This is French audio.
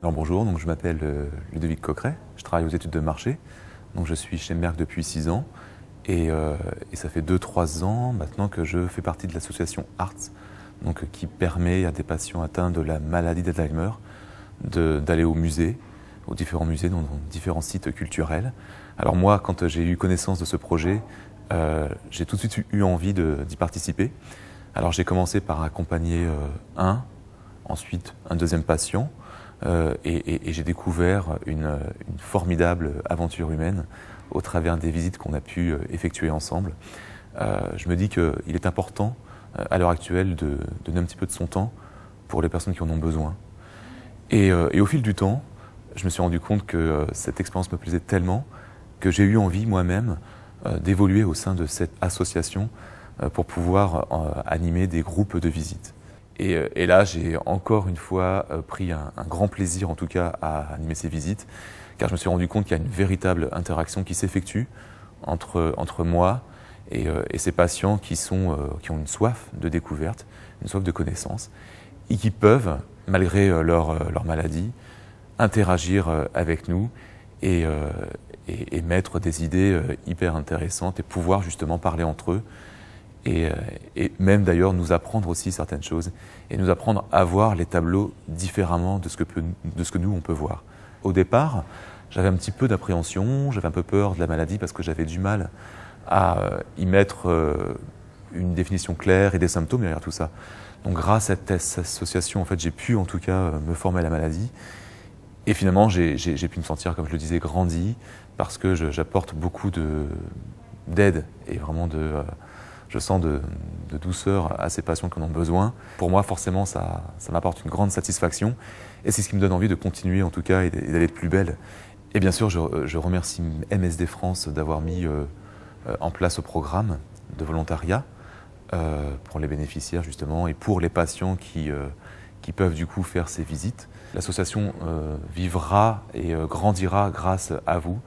Alors bonjour, donc je m'appelle Ludovic Coqueret, je travaille aux études de marché, donc je suis chez Merck depuis 6 ans et ça fait 2-3 ans maintenant que je fais partie de l'association ARTS, donc, qui permet à des patients atteints de la maladie d'Alzheimer d'aller au musée, aux différents musées, dans différents sites culturels. Alors moi, quand j'ai eu connaissance de ce projet, j'ai tout de suite eu envie d'y participer. Alors j'ai commencé par accompagner ensuite un deuxième patient, et j'ai découvert une formidable aventure humaine au travers des visites qu'on a pu effectuer ensemble. Je me dis qu'il est important à l'heure actuelle de donner un petit peu de son temps pour les personnes qui en ont besoin. Et au fil du temps, je me suis rendu compte que cette expérience me plaisait tellement que j'ai eu envie moi-même d'évoluer au sein de cette association pour pouvoir animer des groupes de visite. Et là, j'ai encore une fois pris un grand plaisir, en tout cas, à animer ces visites, car je me suis rendu compte qu'il y a une véritable interaction qui s'effectue entre moi et ces patients qui ont une soif de découverte, une soif de connaissance, et qui peuvent, malgré leur maladie, interagir avec nous et mettre des idées hyper intéressantes et pouvoir justement parler entre eux. Et même d'ailleurs nous apprendre aussi certaines choses et nous apprendre à voir les tableaux différemment de ce que nous on peut voir. Au départ, j'avais un petit peu d'appréhension, j'avais un peu peur de la maladie parce que j'avais du mal à y mettre une définition claire et des symptômes derrière tout ça. Donc grâce à cette association, en fait, j'ai pu en tout cas me former à la maladie et finalement j'ai pu me sentir, comme je le disais, grandi parce que j'apporte beaucoup d'aide et vraiment je sens de douceur à ces patients qui en ont besoin. Pour moi, forcément, ça m'apporte une grande satisfaction et c'est ce qui me donne envie de continuer en tout cas et d'aller de plus belle. Et bien sûr, je remercie MSD France d'avoir mis en place ce programme de volontariat pour les bénéficiaires justement et pour les patients qui peuvent du coup faire ces visites. L'association vivra et grandira grâce à vous.